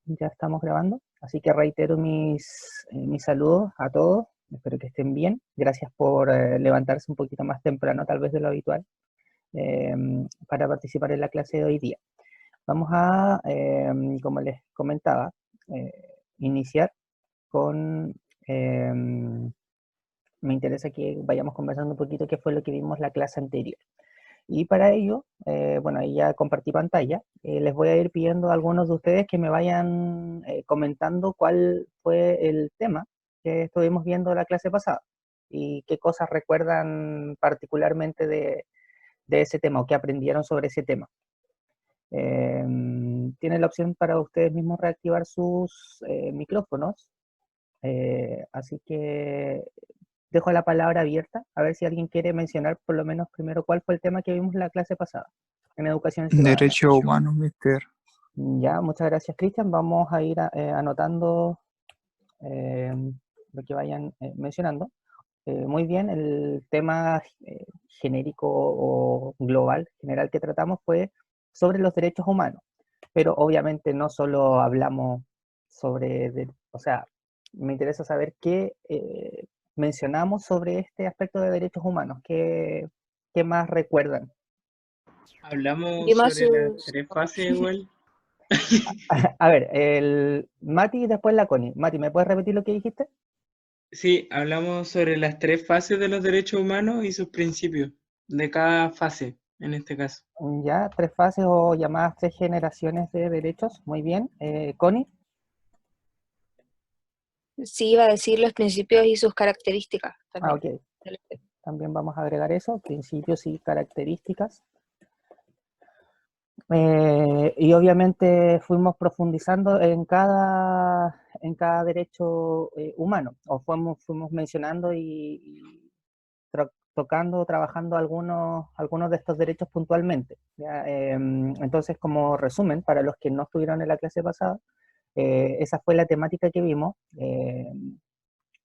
Ya estamos grabando, así que reitero mis saludos a todos, espero que estén bien. Gracias por levantarse un poquito más temprano, tal vez de lo habitual, eh, para participar en la clase de hoy día. Vamos a, como les comentaba, eh, iniciar con... me interesa que vayamos conversando un poquito qué fue lo que vimos la clase anterior. Y para ello, bueno, ahí ya compartí pantalla, les voy a ir pidiendo a algunos de ustedes que me vayan comentando cuál fue el tema que estuvimos viendo la clase pasada y qué cosas recuerdan particularmente de ese tema o qué aprendieron sobre ese tema. Tienen la opción para ustedes mismos reactivar sus micrófonos, así que dejo la palabra abierta, a ver si alguien quiere mencionar por lo menos primero cuál fue el tema que vimos en la clase pasada, en Educación Ciudadana. Derechos humanos, mister. Ya, muchas gracias, Cristian. Vamos a ir anotando eh, lo que vayan mencionando. Muy bien, el tema genérico o global, general que tratamos fue sobre los derechos humanos, pero obviamente no solo hablamos sobre, o sea, me interesa saber qué mencionamos sobre este aspecto de derechos humanos, qué más recuerdan. Hablamos Vimos sobre las sus... tres fases igual. A ver, el Mati y después la Connie. Mati, ¿me puedes repetir lo que dijiste? Sí, hablamos sobre las tres fases de los derechos humanos y sus principios de cada fase, en este caso. Ya, tres fases o llamadas tres generaciones de derechos. Muy bien. Connie. Sí, iba a decir los principios y sus características Ah, también. ok. También vamos a agregar eso, principios y características. Y obviamente fuimos profundizando en cada derecho humano, o fuimos mencionando y tocando, trabajando algunos de estos derechos puntualmente. ¿Ya? Entonces, como resumen, para los que no estuvieron en la clase pasada, esa fue la temática que vimos.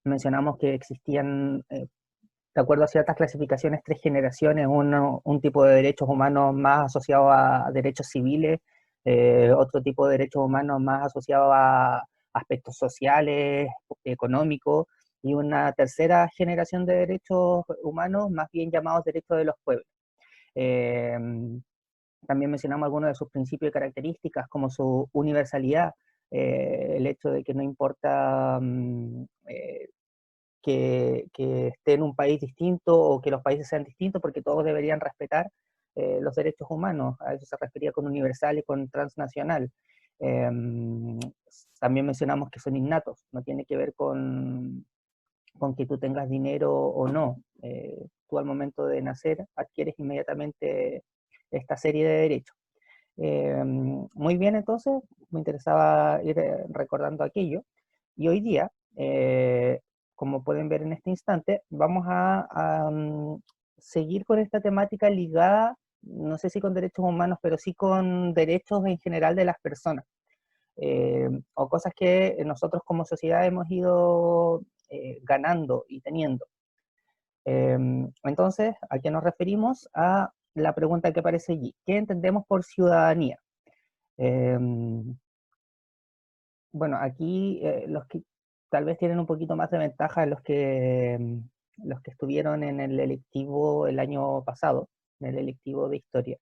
Mencionamos que existían de acuerdo a ciertas clasificaciones, tres generaciones, un tipo de derechos humanos más asociado a derechos civiles, otro tipo de derechos humanos más asociado a aspectos sociales, económicos, y una tercera generación de derechos humanos más bien llamados derechos de los pueblos. Eh, También mencionamos algunos de sus principios y características, como su universalidad, el hecho de que no importa que esté en un país distinto o que los países sean distintos, porque todos deberían respetar los derechos humanos. A eso se refería con universal y con transnacional. Eh, También mencionamos que son innatos, no tiene que ver con que tú tengas dinero o no. Tú al momento de nacer adquieres inmediatamente esta serie de derechos. Muy bien, entonces, me interesaba ir recordando aquello. Y hoy día, como pueden ver en este instante, vamos a seguir con esta temática ligada, no sé si con derechos humanos, pero sí con derechos en general de las personas, o cosas que nosotros como sociedad hemos ido ganando y teniendo. Entonces, ¿a qué nos referimos? A la pregunta que aparece allí. ¿Qué entendemos por ciudadanía? Bueno, aquí los que tal vez tienen un poquito más de ventaja los que estuvieron en el electivo el año pasado, en el electivo de historia,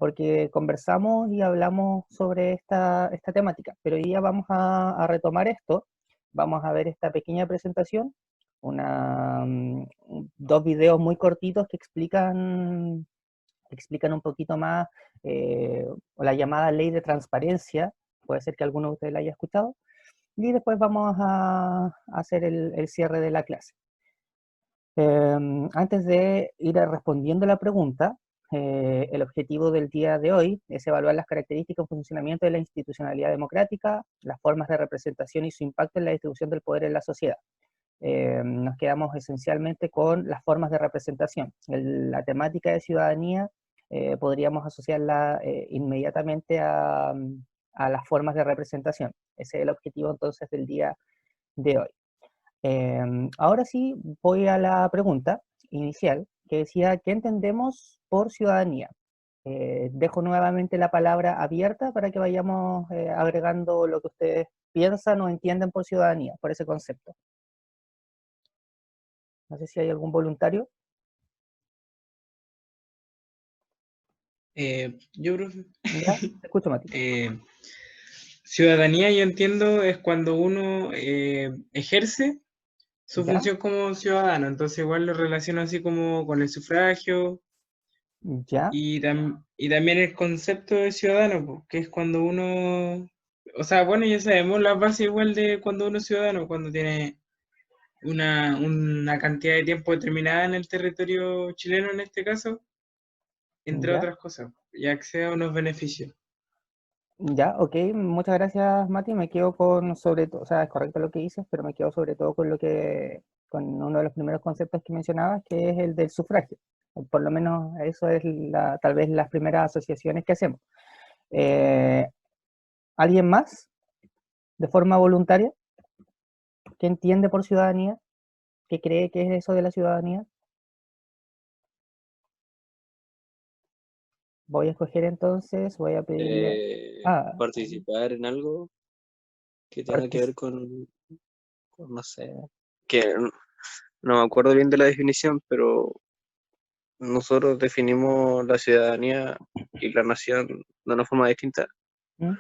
porque conversamos y hablamos sobre esta temática, pero hoy día vamos a retomar esto, vamos a ver esta pequeña presentación, dos videos muy cortitos que explican un poquito más la llamada ley de transparencia, puede ser que alguno de ustedes la haya escuchado, y después vamos a hacer el cierre de la clase. Antes de ir respondiendo la pregunta, el objetivo del día de hoy es evaluar las características y funcionamiento de la institucionalidad democrática, las formas de representación y su impacto en la distribución del poder en la sociedad. Nos quedamos esencialmente con las formas de representación. La temática de ciudadanía podríamos asociarla inmediatamente a las formas de representación. Ese es el objetivo entonces del día de hoy. Ahora sí voy a la pregunta inicial que decía, ¿qué entendemos por ciudadanía? Dejo nuevamente la palabra abierta para que vayamos agregando lo que ustedes piensan o entienden por ciudadanía, por ese concepto. No sé si hay algún voluntario. Yo, profe. ¿Ya? Te escucho, Mati. Ciudadanía, yo entiendo, es cuando uno ejerce su ¿Ya? función como ciudadano, entonces igual lo relaciono así como con el sufragio ¿Ya? y también el concepto de ciudadano, po, que es cuando uno, o sea, bueno, ya sabemos la base igual de cuando uno es ciudadano, cuando tiene una cantidad de tiempo determinada en el territorio chileno en este caso, entre ¿Ya? otras cosas, y accede a unos beneficios. Ya, ok, muchas gracias, Mati. Me quedo con sobre todo, o sea, es correcto lo que dices, pero me quedo sobre todo con con uno de los primeros conceptos que mencionabas, que es el del sufragio. Por lo menos eso es tal vez las primeras asociaciones que hacemos. Eh, ¿Alguien más, de forma voluntaria, que entiende por ciudadanía, que cree que es eso de la ciudadanía? Voy a escoger entonces, voy a pedirle a Participar en algo que tenga que ver no sé, que no me acuerdo bien de la definición, pero nosotros definimos la ciudadanía y la nación de una forma distinta. ¿Mm?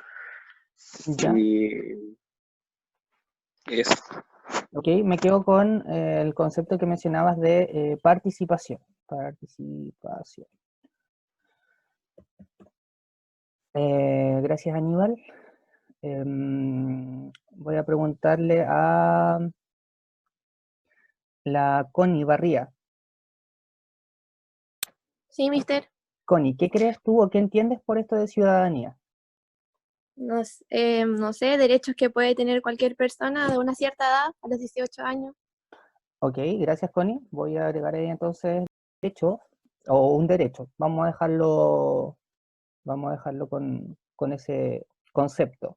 ¿Ya? Y eso. Ok, me quedo con el concepto que mencionabas de participación. Participación. Gracias, Aníbal. Voy a preguntarle a la Connie Barría. Sí, mister. Connie, ¿qué crees tú o qué entiendes por esto de ciudadanía? No sé, derechos que puede tener cualquier persona de una cierta edad, a los 18 años. Ok, gracias, Connie. Voy a agregar ahí entonces derecho o un derecho. Vamos a dejarlo con ese concepto.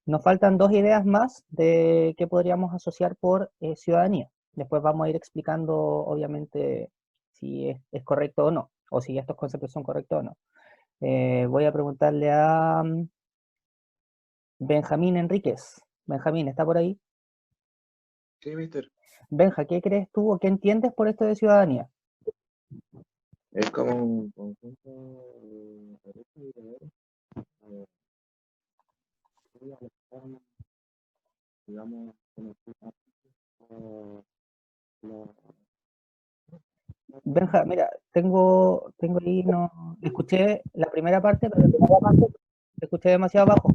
Nos faltan dos ideas más de qué podríamos asociar por ciudadanía. Después vamos a ir explicando, obviamente, si es correcto o no, o si estos conceptos son correctos o no. Voy a preguntarle a Benjamín Enríquez. Benjamín, ¿está por ahí? Sí, mister. Benja, ¿qué crees tú o qué entiendes por esto de ciudadanía? Es como un conjunto de derechos y deberes que a los jóvenes, digamos, o la- Benja, mira, tengo ahí, no, escuché la primera parte, pero escuché demasiado bajo.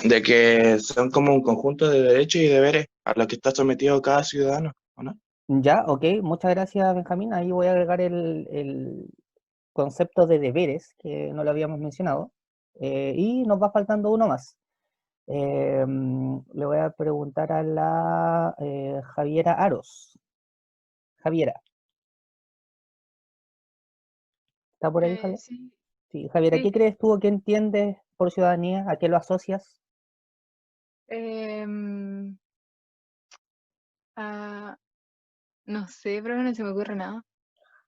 de que son como un conjunto de derechos y deberes a los que está sometido cada ciudadano, ¿o no? Ya, ok, muchas gracias, Benjamín. Ahí voy a agregar el concepto de deberes, que no lo habíamos mencionado, y nos va faltando uno más. Le voy a preguntar a la Javiera Aros. Javiera, ¿está por ahí, Javiera? Sí, Sí, Javiera, ¿qué sí. crees tú o qué entiendes por ciudadanía? ¿A qué lo asocias? em, ah, no sé, pero no se me ocurre nada.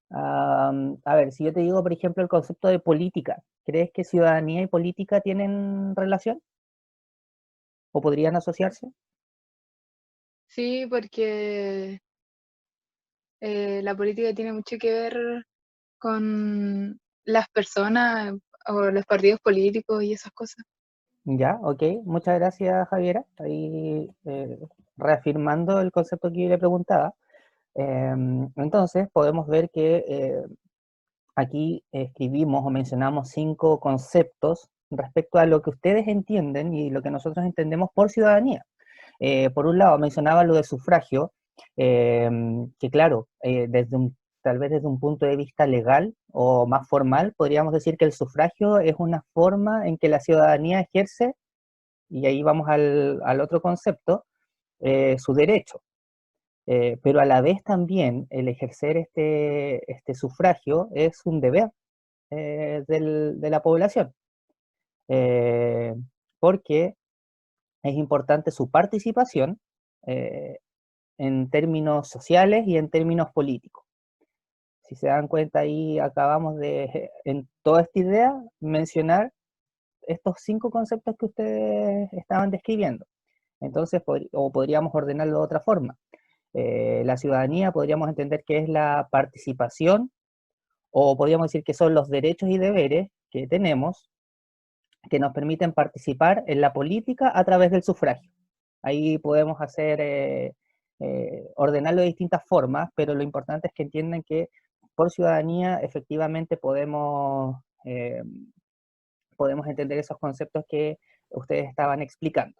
A ver, si yo te digo, por ejemplo, el concepto de política, ¿crees que ciudadanía y política tienen relación? ¿O podrían asociarse? Sí, porque la política tiene mucho que ver con las personas o los partidos políticos y esas cosas. Ya, ok, muchas gracias, Javiera. Ahí reafirmando el concepto que yo le preguntaba. Entonces, podemos ver que aquí escribimos o mencionamos 5 conceptos respecto a lo que ustedes entienden y lo que nosotros entendemos por ciudadanía. Por un lado, mencionaba lo de sufragio, que claro, tal vez desde un punto de vista legal o más formal, podríamos decir que el sufragio es una forma en que la ciudadanía ejerce, y ahí vamos al otro concepto, su derecho. Pero a la vez también el ejercer este sufragio es un deber de la población, eh, porque es importante su participación eh, en términos sociales y en términos políticos. Si se dan cuenta, ahí acabamos de, en toda esta idea, mencionar estos 5 conceptos que ustedes estaban describiendo. Entonces, o podríamos ordenarlo de otra forma. La ciudadanía podríamos entender que es la participación, o podríamos decir que son los derechos y deberes que tenemos, que nos permiten participar en la política a través del sufragio. Ahí podemos ordenarlo de distintas formas, pero lo importante es que entiendan que por ciudadanía efectivamente podemos entender esos conceptos que ustedes estaban explicando.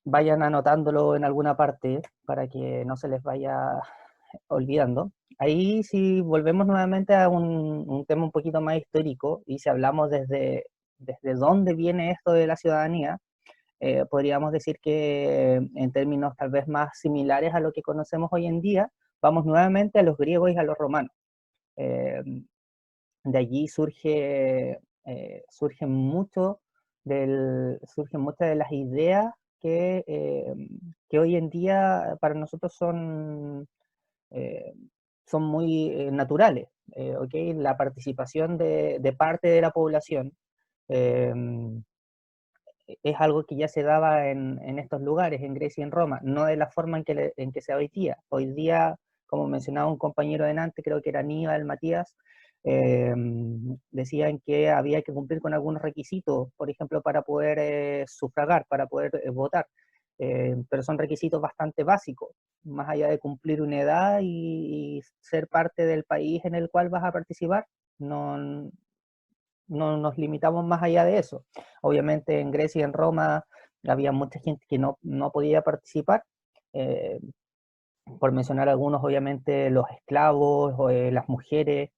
Vayan anotándolo en alguna parte para que no se les vaya olvidando. Ahí si volvemos nuevamente a un tema un poquito más histórico, y si hablamos desde dónde viene esto de la ciudadanía, podríamos decir que en términos tal vez más similares a lo que conocemos hoy en día, vamos nuevamente a los griegos y a los romanos. De allí surgen muchas de las ideas que hoy en día para nosotros son muy naturales. ¿Okay? La participación de parte de la población es algo que ya se daba en estos lugares, en Grecia y en Roma, no de la forma en que se da hoy día. Hoy día, como mencionaba un compañero delante, creo que era Aníbal Matías, decían que había que cumplir con algunos requisitos, por ejemplo, para poder sufragar, para poder votar, pero son requisitos bastante básicos, más allá de cumplir una edad y ser parte del país en el cual vas a participar, no nos limitamos más allá de eso. Obviamente en Grecia y en Roma había mucha gente que no podía participar, por mencionar algunos, obviamente los esclavos, las mujeres,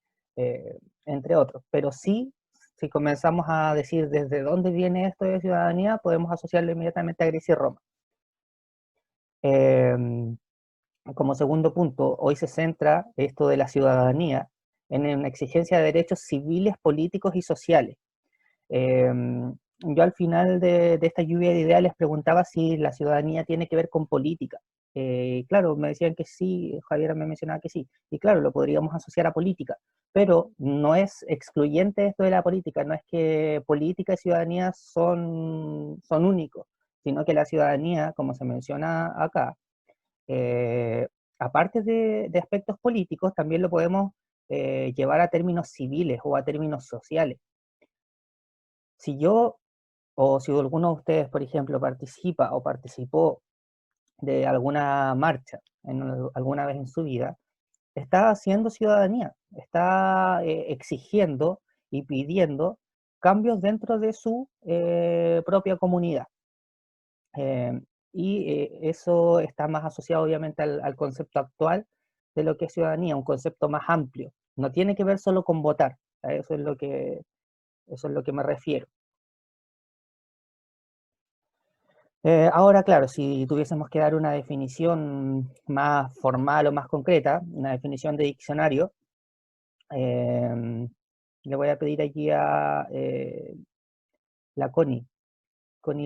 entre otros. Pero sí, si comenzamos a decir desde dónde viene esto de ciudadanía, podemos asociarlo inmediatamente a Grecia y Roma. Como segundo punto, hoy se centra esto de la ciudadanía en una exigencia de derechos civiles, políticos y sociales. Yo al final de esta lluvia de ideas les preguntaba si la ciudadanía tiene que ver con política. Claro, me decían que sí, Javier me mencionaba que sí, y claro, lo podríamos asociar a política, pero no es excluyente esto de la política, no es que política y ciudadanía son únicos, sino que la ciudadanía, como se menciona acá, aparte de aspectos políticos, también lo podemos llevar a términos civiles o a términos sociales. Si yo, o si alguno de ustedes, por ejemplo, participa o participó de alguna marcha alguna vez en su vida, está haciendo ciudadanía, está exigiendo y pidiendo cambios dentro de su propia comunidad. Eso está más asociado obviamente al concepto actual de lo que es ciudadanía, un concepto más amplio. No tiene que ver solo con votar, eso es lo que me refiero. Ahora, claro, si tuviésemos que dar una definición más formal o más concreta, una definición de diccionario, le voy a pedir aquí a la Connie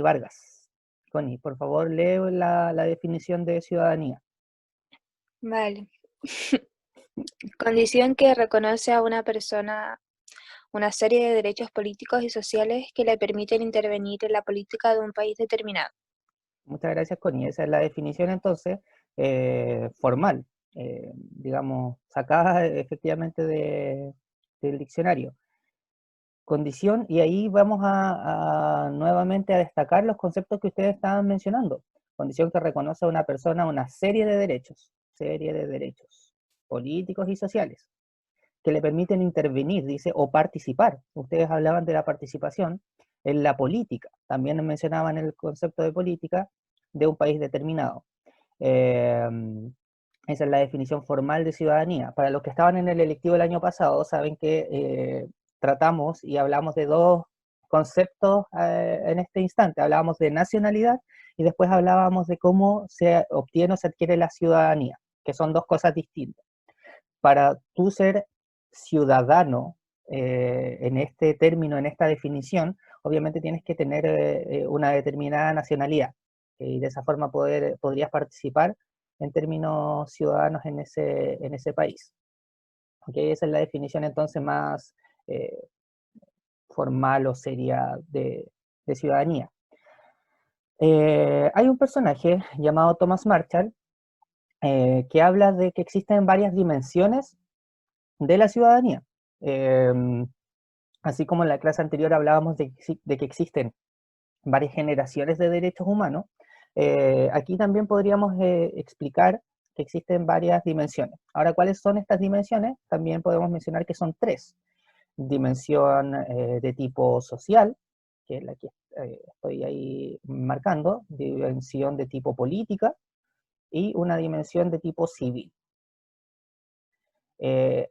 Vargas. Connie, por favor, lee la definición de ciudadanía. Vale. Condición que reconoce a una persona una serie de derechos políticos y sociales que le permiten intervenir en la política de un país determinado. Muchas gracias, Connie. Esa es la definición entonces formal, digamos, sacada efectivamente del diccionario. Condición, y ahí vamos nuevamente a destacar los conceptos que ustedes estaban mencionando. Condición que reconoce a una persona una serie de derechos políticos y sociales, que le permiten intervenir, dice, o participar. Ustedes hablaban de la participación en la política, también mencionaban el concepto de política de un país determinado. Esa es la definición formal de ciudadanía. Para los que estaban en el electivo el año pasado, saben que tratamos y hablamos de dos conceptos en este instante. Hablábamos de nacionalidad y después hablábamos de cómo se obtiene o se adquiere la ciudadanía, que son dos cosas distintas. Para tú ser ciudadano, en este término, en esta definición, obviamente tienes que tener una determinada nacionalidad, y de esa forma podrías participar en términos ciudadanos en ese país. ¿Okay? Esa es la definición entonces más formal o seria de ciudadanía. Hay un personaje llamado Thomas Marshall que habla de que existen varias dimensiones de la ciudadanía. Así como en la clase anterior hablábamos de que existen varias generaciones de derechos humanos, aquí también podríamos explicar que existen varias dimensiones. Ahora, ¿cuáles son estas dimensiones? También podemos mencionar que son tres. Dimensión de tipo social, que es la que estoy ahí marcando, dimensión de tipo política y una dimensión de tipo civil.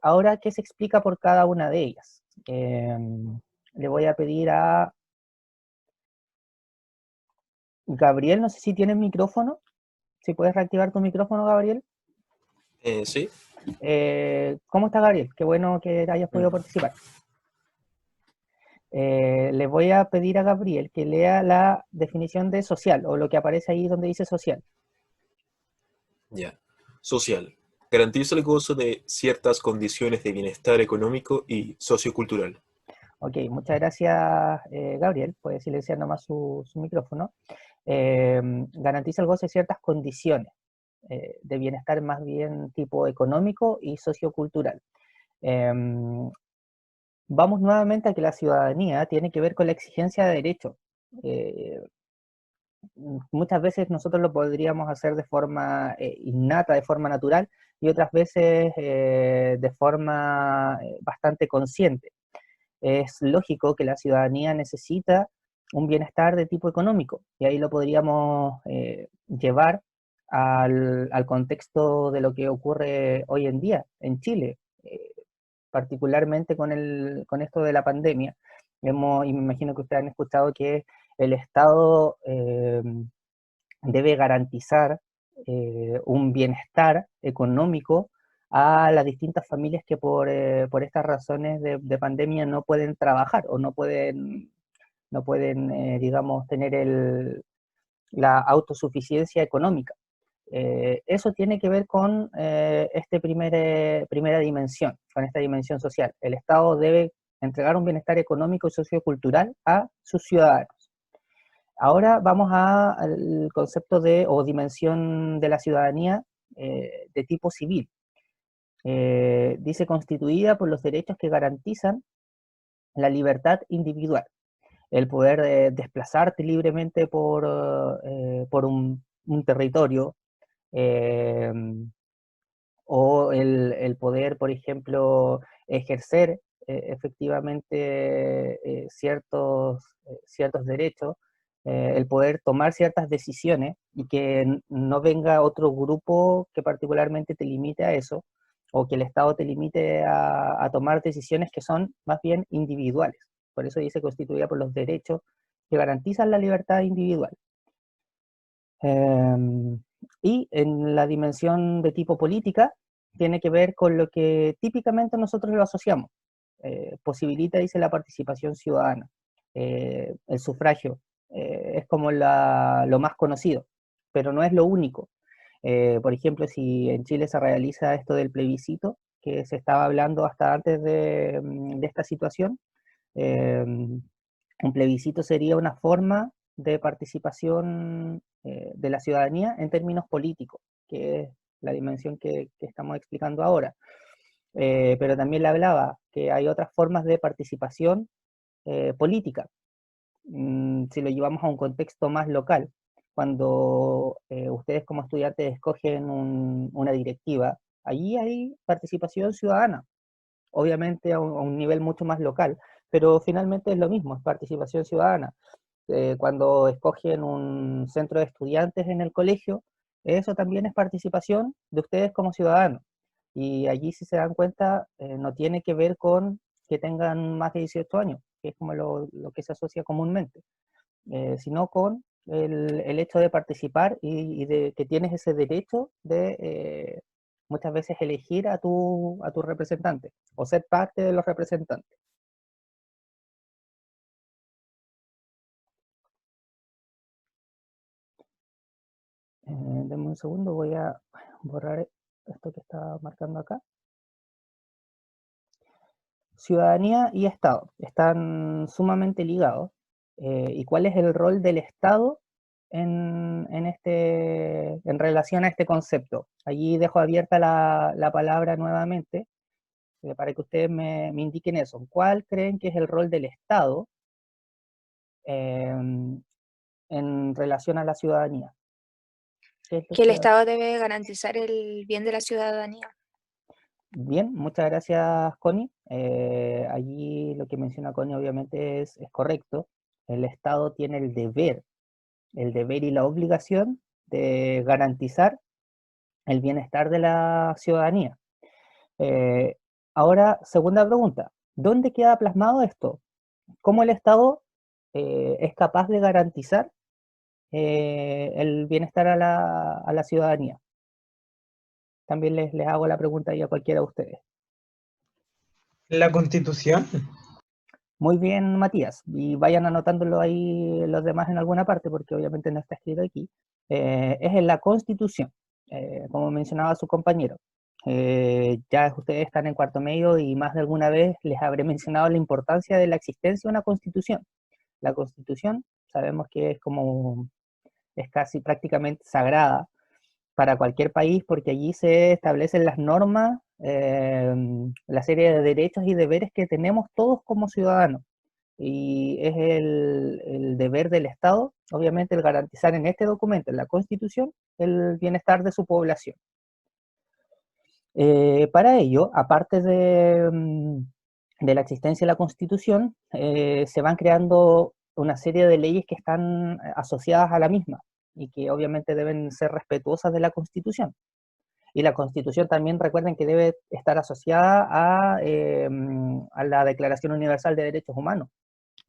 Ahora, ¿qué se explica por cada una de ellas? Le voy a pedir a Gabriel, no sé si tienes micrófono, si puedes reactivar tu micrófono, Gabriel. Sí. ¿Cómo está, Gabriel? Qué bueno que hayas podido participar. Le voy a pedir a Gabriel que lea la definición de social, o lo que aparece ahí donde dice social. Ya. Social. Garantiza el gozo de ciertas condiciones de bienestar económico y sociocultural. Ok, muchas gracias, Gabriel. Puede silenciar nomás su micrófono. Garantiza el goce de ciertas condiciones de bienestar más bien tipo económico y sociocultural. Vamos nuevamente a que la ciudadanía tiene que ver con la exigencia de derechos. Muchas veces nosotros lo podríamos hacer de forma innata, de forma natural, y otras veces de forma bastante consciente. Es lógico que la ciudadanía necesita un bienestar de tipo económico, y ahí lo podríamos llevar al contexto de lo que ocurre hoy en día en Chile, particularmente con esto de la pandemia. Y me imagino que ustedes han escuchado que el Estado debe garantizar un bienestar económico a las distintas familias que por estas razones de pandemia no pueden trabajar o no pueden digamos, tener la autosuficiencia económica. Eso tiene que ver con esta primera dimensión, con esta dimensión social. El Estado debe entregar un bienestar económico y sociocultural a sus ciudadanos. Ahora vamos al concepto o dimensión de la ciudadanía de tipo civil. Dice constituida por los derechos que garantizan la libertad individual, el poder desplazarte libremente por un territorio, eh, o el poder, por ejemplo, ejercer efectivamente ciertos derechos, el poder tomar ciertas decisiones y que no venga otro grupo que particularmente te limite a eso, o que el Estado te limite a tomar decisiones que son más bien individuales. Por eso dice constituida por los derechos que garantizan la libertad individual. Y en la dimensión de tipo política, tiene que ver con lo que típicamente nosotros lo asociamos. Posibilita, dice, la participación ciudadana. El sufragio es como lo más conocido, pero no es lo único. Por ejemplo, si en Chile se realiza esto del plebiscito, que se estaba hablando hasta antes de esta situación, un plebiscito sería una forma de participación de la ciudadanía en términos políticos, que es la dimensión que estamos explicando ahora. Pero también le hablaba que hay otras formas de participación política. Si lo llevamos a un contexto más local, cuando ustedes como estudiantes escogen una directiva, allí hay participación ciudadana, obviamente a un nivel mucho más local, pero finalmente es lo mismo, es participación ciudadana. Cuando escogen un centro de estudiantes en el colegio, eso también es participación de ustedes como ciudadanos. Y allí, si se dan cuenta, no tiene que ver con que tengan más de 18 años, que es como lo que se asocia comúnmente, sino con el hecho de participar y de que tienes ese derecho de muchas veces elegir a tu representante o ser parte de los representantes. Denme un segundo, voy a borrar esto que estaba marcando acá. Ciudadanía y Estado están sumamente ligados. ¿Y cuál es el rol del Estado en relación a este concepto? Allí dejo abierta la palabra nuevamente para que ustedes me indiquen eso. ¿Cuál creen que es el rol del Estado en relación a la ciudadanía? ¿Qué es lo Que el que- Estado debe garantizar el bien de la ciudadanía. Bien, muchas gracias, Connie. Allí lo que menciona Connie obviamente es correcto. El Estado tiene el deber y la obligación de garantizar el bienestar de la ciudadanía. Ahora, segunda pregunta, ¿dónde queda plasmado esto? ¿Cómo el Estado es capaz de garantizar el bienestar a la ciudadanía? También les hago la pregunta ahí a cualquiera de ustedes. La Constitución. Muy bien, Matías, y vayan anotándolo ahí los demás en alguna parte, porque obviamente no está escrito aquí. Es en la Constitución, como mencionaba su compañero. Ya ustedes están en cuarto medio y más de alguna vez les habré mencionado la importancia de la existencia de una Constitución. La Constitución sabemos que es casi prácticamente sagrada para cualquier país, porque allí se establecen las normas, la serie de derechos y deberes que tenemos todos como ciudadanos. Y es el deber del Estado, obviamente, el garantizar en este documento, en la Constitución, el bienestar de su población. Para ello, aparte de la existencia de la Constitución, se van creando una serie de leyes que están asociadas a la misma y que obviamente deben ser respetuosas de la Constitución. Y la Constitución también, recuerden que debe estar asociada a la Declaración Universal de Derechos Humanos.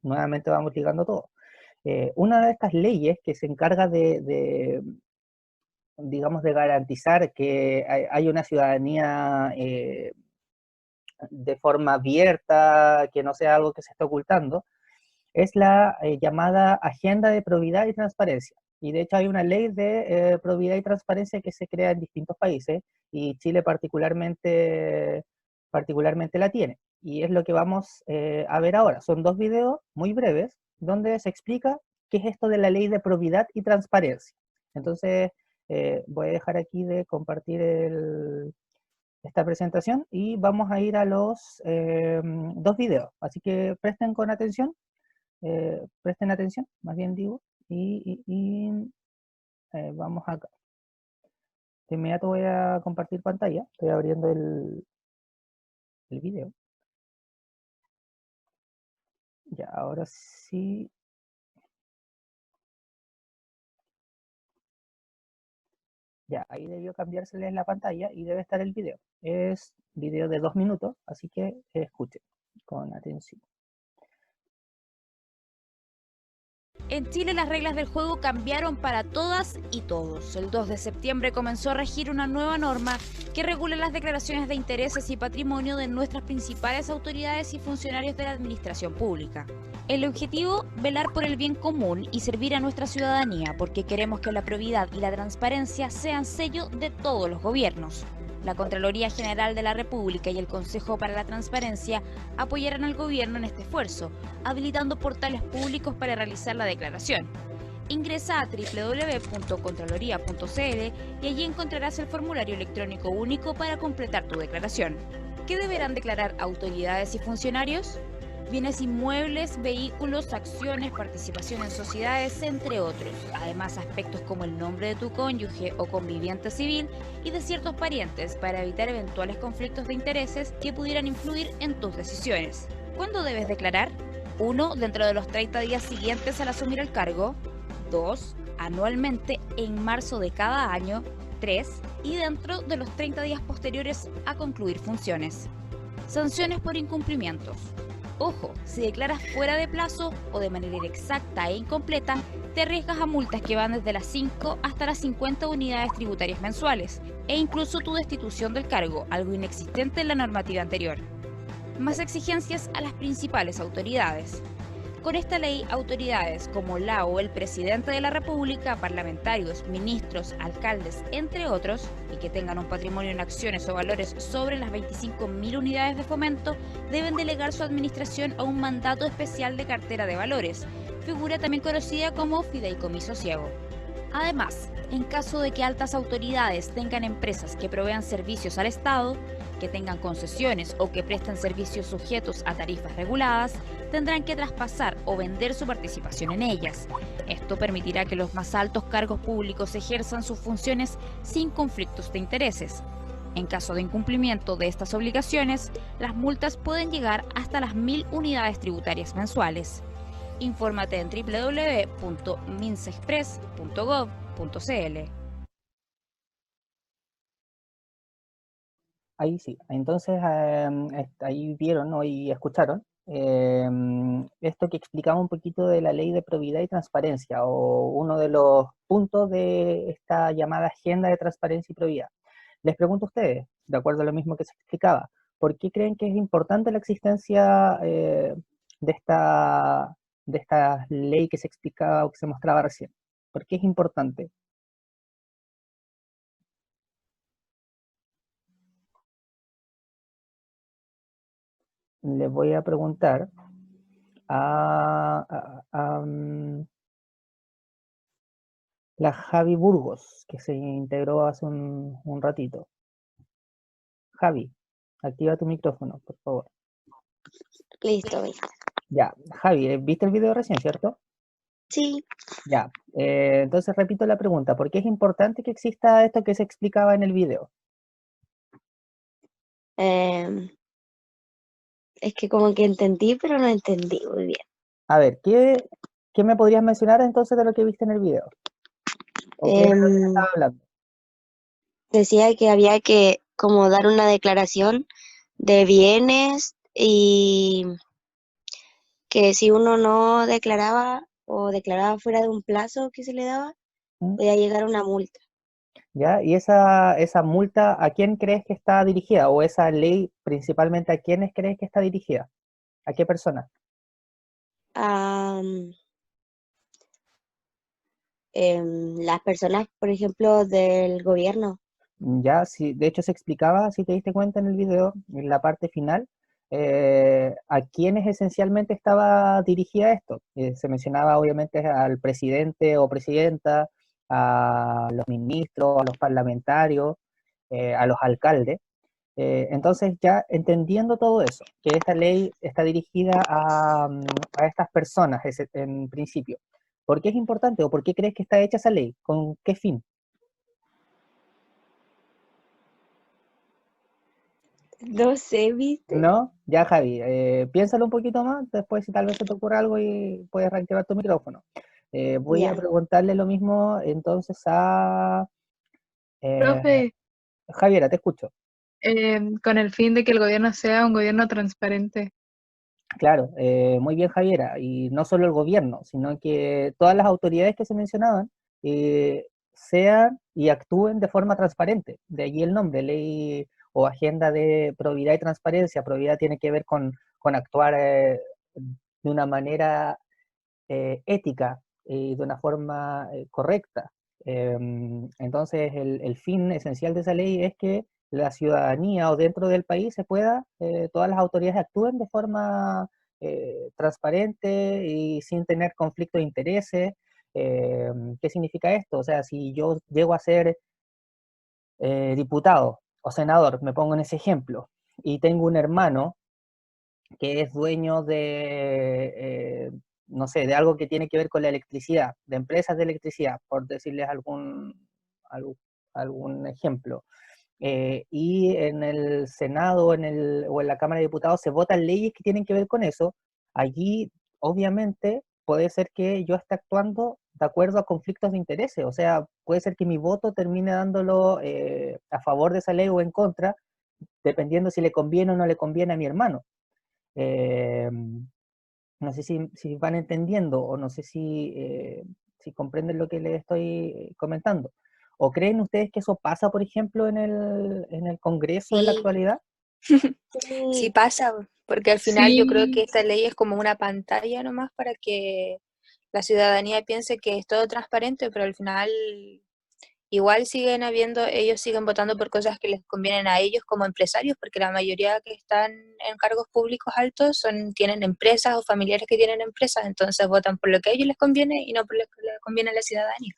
Nuevamente vamos ligando todo. Una de estas leyes que se encarga digamos, de garantizar que hay una ciudadanía de forma abierta, que no sea algo que se esté ocultando, es la llamada Agenda de Probidad y Transparencia. Y de hecho hay una ley de probidad y transparencia que se crea en distintos países, y Chile particularmente la tiene. Y es lo que vamos a ver ahora. Son dos videos muy breves donde se explica qué es esto de la ley de probidad y transparencia. Entonces, voy a dejar aquí de compartir esta presentación y vamos a ir a los dos videos. Así que presten atención, más bien digo, y vamos acá. De inmediato voy a compartir pantalla, estoy abriendo el video. Ya, ahora sí. Ya, ahí debió cambiárseles la pantalla y debe estar el video. Es video de 2 minutos, así que escuchen con atención. En Chile las reglas del juego cambiaron para todas y todos. El 2 de septiembre comenzó a regir una nueva norma que regula las declaraciones de intereses y patrimonio de nuestras principales autoridades y funcionarios de la administración pública. El objetivo, velar por el bien común y servir a nuestra ciudadanía, porque queremos que la probidad y la transparencia sean sello de todos los gobiernos. La Contraloría General de la República y el Consejo para la Transparencia apoyarán al gobierno en este esfuerzo, habilitando portales públicos para realizar la declaración. Ingresa a www.contraloría.cl y allí encontrarás el formulario electrónico único para completar tu declaración. ¿Qué deberán declarar autoridades y funcionarios? Bienes inmuebles, vehículos, acciones, participación en sociedades, entre otros. Además, aspectos como el nombre de tu cónyuge o conviviente civil y de ciertos parientes para evitar eventuales conflictos de intereses que pudieran influir en tus decisiones. ¿Cuándo debes declarar? 1. Dentro de los 30 días siguientes al asumir el cargo. 2. Anualmente en marzo de cada año. 3. Y dentro de los 30 días posteriores a concluir funciones. Sanciones por incumplimientos. Ojo, si declaras fuera de plazo o de manera inexacta e incompleta, te arriesgas a multas que van desde las 5 hasta las 50 unidades tributarias mensuales, e incluso tu destitución del cargo, algo inexistente en la normativa anterior. Más exigencias a las principales autoridades. Con esta ley, autoridades como la o el presidente de la República, parlamentarios, ministros, alcaldes, entre otros, y que tengan un patrimonio en acciones o valores sobre las 25.000 unidades de fomento, deben delegar su administración a un mandato especial de cartera de valores, figura también conocida como fideicomiso ciego. Además, en caso de que altas autoridades tengan empresas que provean servicios al Estado, que tengan concesiones o que presten servicios sujetos a tarifas reguladas, tendrán que traspasar o vender su participación en ellas. Esto permitirá que los más altos cargos públicos ejerzan sus funciones sin conflictos de intereses. En caso de incumplimiento de estas obligaciones, las multas pueden llegar hasta las 1.000 unidades tributarias mensuales. Infórmate en www.minsexpress.gov.cl. Ahí sí, entonces ahí vieron, ¿no? Y escucharon esto que explicaba un poquito de la ley de probidad y transparencia, o uno de los puntos de esta llamada agenda de transparencia y probidad. Les pregunto a ustedes, de acuerdo a lo mismo que se explicaba, ¿por qué creen que es importante la existencia de esta ley que se explicaba o que se mostraba recién? ¿Por qué es importante? Les voy a preguntar a la Javi Burgos, que se integró hace un ratito. Javi, activa tu micrófono, por favor. Listo, listo. Ya, Javi, ¿viste el video recién, cierto? Sí, Ya, entonces repito la pregunta, ¿por qué es importante que exista esto que se explicaba en el video? es que como que entendí, pero no entendí muy bien. A ver, ¿qué me podrías mencionar entonces de lo que viste en el video? ¿O qué era lo que estaba hablando? Decía que había que como dar una declaración de bienes y que si uno no declaraba o declaraba fuera de un plazo que se le daba, podía llegar a una multa. ¿Ya? ¿Y esa multa a quién crees que está dirigida? ¿O esa ley principalmente a quiénes crees que está dirigida? ¿A qué personas? Las personas, por ejemplo, del gobierno. Ya, sí, de hecho se explicaba, si te diste cuenta en el video, en la parte final, a quiénes esencialmente estaba dirigida esto. Se mencionaba obviamente al presidente o presidenta, a los ministros, a los parlamentarios, a los alcaldes. Entonces ya entendiendo todo eso, que esta ley está dirigida a estas personas en principio, ¿por qué es importante o por qué crees que está hecha esa ley? ¿Con qué fin? No sé, ¿viste? ¿No? Ya, Javi, piénsalo un poquito más, después si tal vez se te ocurre algo y puedes reactivar tu micrófono. Voy a Ya. preguntarle lo mismo entonces a Profe, Javiera, te escucho. con el fin de que el gobierno sea un gobierno transparente. Claro, muy bien, Javiera, y no solo el gobierno, sino que todas las autoridades que se mencionaban sean y actúen de forma transparente. De allí el nombre, ley o agenda de probidad y transparencia. Probidad tiene que ver con actuar de una manera ética y de una forma correcta. Entonces, el fin esencial de esa ley es que la ciudadanía o dentro del país se pueda, todas las autoridades actúen de forma transparente y sin tener conflicto de intereses. ¿Qué significa esto? O sea, si yo llego a ser diputado o senador, me pongo en ese ejemplo, y tengo un hermano que es dueño de, no sé, de algo que tiene que ver con la electricidad, de empresas de electricidad, por decirles algún ejemplo. Y en el Senado o en la Cámara de Diputados se votan leyes que tienen que ver con eso. Allí, obviamente, puede ser que yo esté actuando de acuerdo a conflictos de intereses, o sea, puede ser que mi voto termine dándolo a favor de esa ley o en contra, dependiendo si le conviene o no le conviene a mi hermano. No sé si van entendiendo o no sé si comprenden lo que les estoy comentando. ¿O creen ustedes que eso pasa, por ejemplo, en el Congreso en la Sí, actualidad? Sí pasa, porque al final yo creo que Sí, esta ley es como una pantalla nomás para que la ciudadanía piense que es todo transparente, pero al final igual siguen habiendo, ellos siguen votando por cosas que les convienen a ellos como empresarios, porque la mayoría que están en cargos públicos altos tienen empresas o familiares que tienen empresas, entonces votan por lo que a ellos les conviene y no por lo que les conviene a la ciudadanía.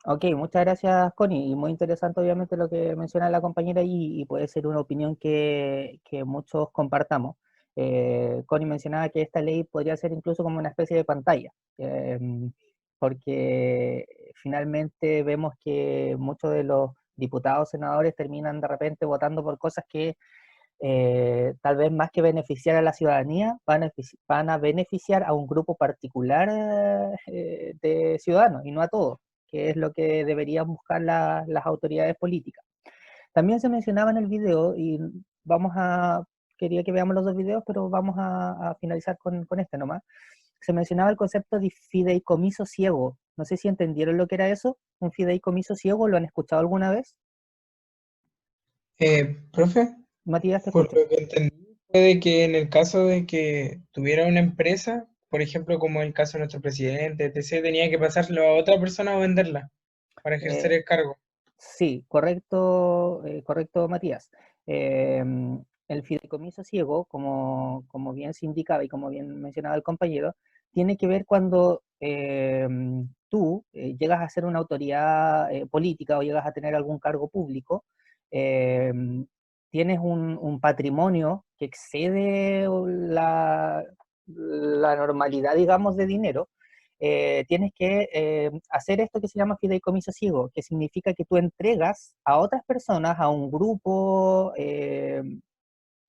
Ok, muchas gracias, Connie. Y muy interesante, obviamente, lo que menciona la compañera y puede ser una opinión que muchos compartamos. Connie mencionaba que esta ley podría ser incluso como una especie de pantalla, porque finalmente vemos que muchos de los diputados, senadores terminan de repente votando por cosas que tal vez más que beneficiar a la ciudadanía, van a beneficiar a un grupo particular de ciudadanos y no a todos, que es lo que deberían buscar las autoridades políticas. También se mencionaba en el video, y quería que veamos los dos videos, pero vamos a finalizar con este nomás. Se mencionaba el concepto de fideicomiso ciego. No sé si entendieron lo que era eso, un fideicomiso ciego, ¿lo han escuchado alguna vez? profe, Matías, te por escucho. lo que entendí, puede que en el caso de que tuviera una empresa, por ejemplo, como el caso de nuestro presidente, etc., tenía que pasárselo a otra persona o venderla para ejercer Eh, el cargo. Sí, correcto, correcto, Matías. El fideicomiso ciego, como bien se indicaba y como bien mencionaba el compañero, tiene que ver cuando tú llegas a ser una autoridad política o llegas a tener algún cargo público, tienes un patrimonio que excede la normalidad, digamos, de dinero. Tienes que hacer esto que se llama fideicomiso ciego, que significa que tú entregas a otras personas, a un grupo,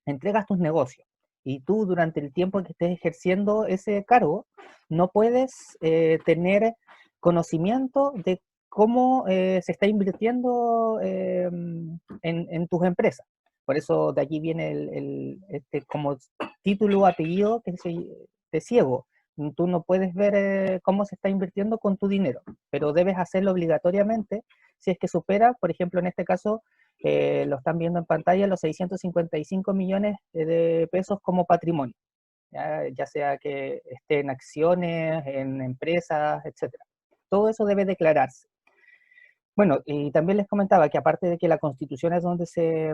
entregas tus negocios. Y tú durante el tiempo que estés ejerciendo ese cargo, no puedes tener conocimiento de cómo se está invirtiendo en tus empresas. Por eso de aquí viene este como título, apellido de ciego. Tú no puedes ver cómo se está invirtiendo con tu dinero, pero debes hacerlo obligatoriamente si es que supera, por ejemplo, en este caso, lo están viendo en pantalla, los 655 millones de pesos como patrimonio, ya sea que esté en acciones, en empresas, etcétera. Todo eso debe declararse. Bueno, y también les comentaba que aparte de que la Constitución es donde se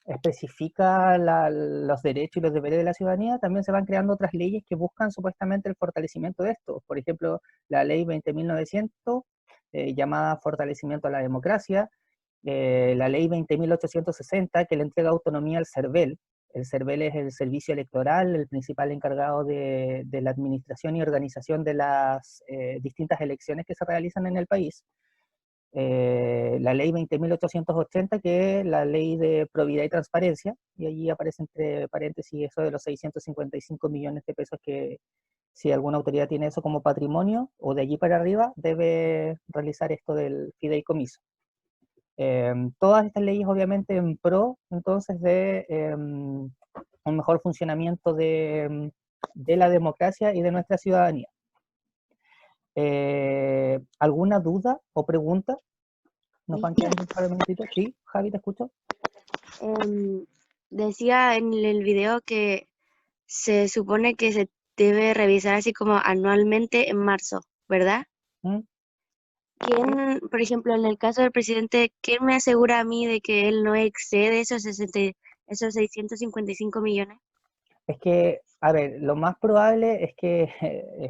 especifica los derechos y los deberes de la ciudadanía, también se van creando otras leyes que buscan supuestamente el fortalecimiento de esto. Por ejemplo, la ley 20.900, llamada Fortalecimiento a la Democracia, la ley 20.860, que le entrega autonomía al CERVEL. El CERVEL es el servicio electoral, el principal encargado de la administración y organización de las distintas elecciones que se realizan en el país. La ley 20.880, que es la ley de probidad y transparencia, y allí aparece entre paréntesis eso de los 655 millones de pesos que si alguna autoridad tiene eso como patrimonio o de allí para arriba, debe realizar esto del fideicomiso. Todas estas leyes obviamente en pro entonces de un mejor funcionamiento de la democracia y de nuestra ciudadanía. ¿Alguna duda o pregunta? ¿Nos van quedando un par de minutitos? Sí, Javi, te escucho. Decía en el video que se supone que se debe revisar así como anualmente en marzo, ¿verdad? ¿Mm? ¿Quién, por ejemplo, en el caso del presidente, quién me asegura a mí de que él no excede esos 655 millones? Es que, a ver, lo más probable es que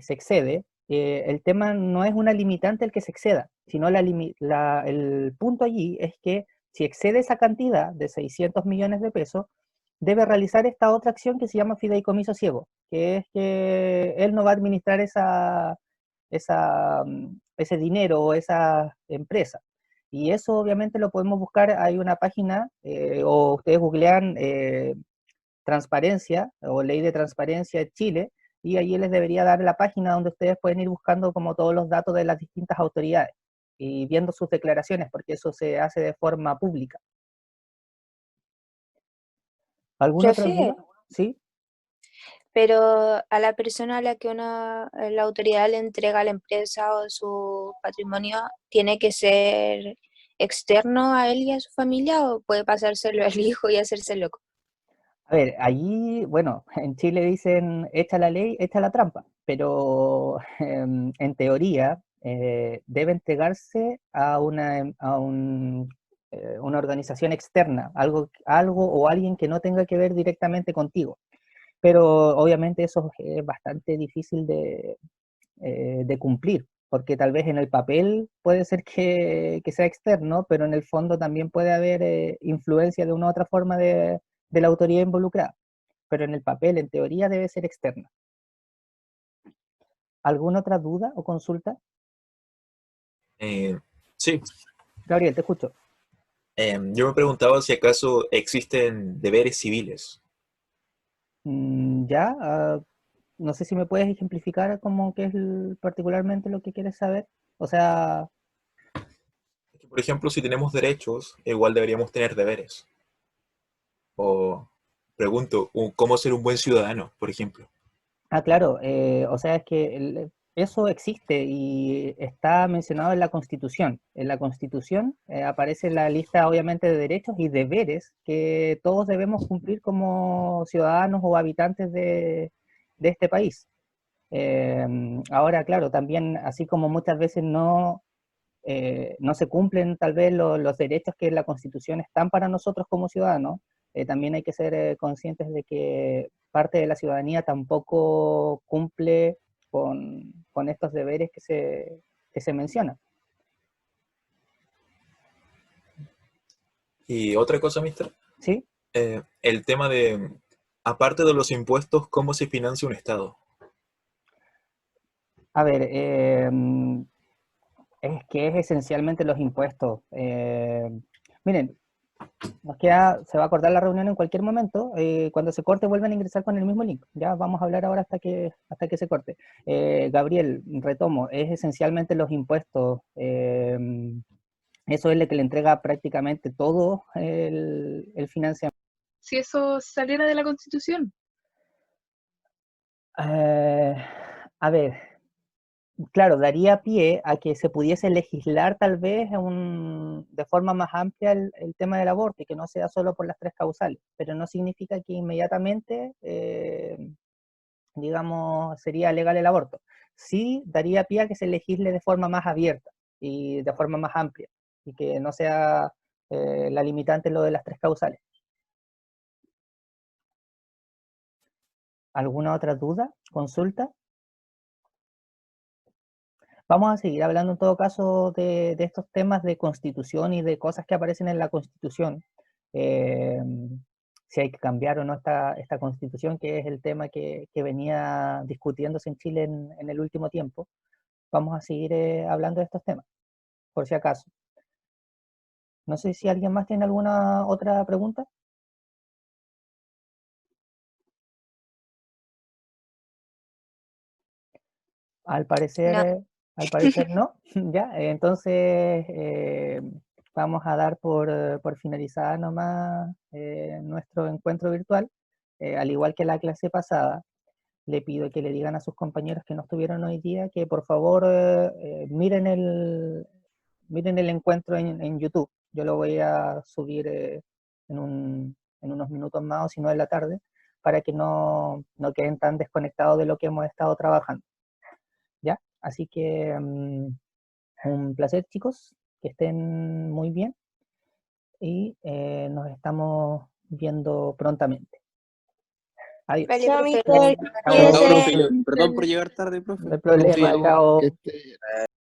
se excede. El tema no es una limitante el que se exceda, sino el punto allí es que si excede esa cantidad de 600 millones de pesos, debe realizar esta otra acción que se llama fideicomiso ciego, que es que él no va a administrar ese dinero o esa empresa. Y eso obviamente lo podemos buscar, hay una página, o ustedes googlean transparencia o ley de transparencia de Chile, y allí les debería dar la página donde ustedes pueden ir buscando como todos los datos de las distintas autoridades y viendo sus declaraciones, porque eso se hace de forma pública. ¿Alguna otra Profe, duda? ¿Sí? pero a la persona a la que la autoridad le entrega la empresa o su patrimonio, ¿tiene que ser externo a él y a su familia o puede pasárselo al hijo y hacerse loco? A ver, allí, bueno, en Chile dicen echa la ley, echa la trampa, pero en teoría debe entregarse a una organización externa, algo o alguien que no tenga que ver directamente contigo. Pero obviamente eso es bastante difícil de cumplir, porque tal vez en el papel puede ser que sea externo, pero en el fondo también puede haber influencia de una u otra forma de la autoridad involucrada, pero en el papel, en teoría, debe ser externa. ¿Alguna otra duda o consulta? Sí, Gabriel, te escucho. yo me preguntaba si acaso existen deberes civiles. Ya, no sé si me puedes ejemplificar cómo que es particularmente lo que quieres saber. O sea, Por ejemplo, si tenemos derechos, igual deberíamos tener deberes. O pregunto, ¿cómo ser un buen ciudadano, por ejemplo? claro, o sea, es que eso existe y está mencionado en la Constitución. En la Constitución aparece la lista, obviamente, de derechos y deberes que todos debemos cumplir como ciudadanos o habitantes de este país. Ahora, claro, también, así como muchas veces no se cumplen tal vez los derechos que en la Constitución están para nosotros como ciudadanos, también hay que ser conscientes de que parte de la ciudadanía tampoco cumple con estos deberes que se mencionan. Y otra cosa, mister, ¿Sí? el tema de, aparte de los impuestos, ¿cómo se financia un Estado? A ver, es que es esencialmente los impuestos. Miren, se va a acordar la reunión en cualquier momento. Cuando se corte, vuelven a ingresar con el mismo link. Ya vamos a hablar ahora hasta que se corte. Gabriel, retomo, es esencialmente los impuestos. Eso es lo que le entrega prácticamente todo el financiamiento. Si eso saliera de la Constitución. A ver, claro, daría pie a que se pudiese legislar tal vez de forma más amplia el tema del aborto y que no sea solo por las 3 causales, pero no significa que inmediatamente, digamos, sería legal el aborto. Sí daría pie a que se legisle de forma más abierta y de forma más amplia y que no sea la limitante lo de las 3 causales. ¿Alguna otra duda? ¿Consulta? Vamos a seguir hablando en todo caso de estos temas de constitución y de cosas que aparecen en la constitución. Si hay que cambiar o no esta constitución, que es el tema que venía discutiéndose en Chile en el último tiempo. Vamos a seguir hablando de estos temas, por si acaso. No sé si alguien más tiene alguna otra pregunta. Al parecer no. Ya, entonces vamos a dar por finalizada nomás nuestro encuentro virtual. Al igual que la clase pasada, le pido que le digan a sus compañeros que no estuvieron hoy día que por favor miren el encuentro en YouTube. Yo lo voy a subir en unos minutos más o si no en la tarde, para que no queden tan desconectados de lo que hemos estado trabajando. ¿Ya? Así que un placer, chicos, que estén muy bien y nos estamos viendo prontamente. Adiós. Vale, Chao, profe. mister. Chao. Cuídese. Perdón por llegar tarde, profe. No hay problema, Sí. chao.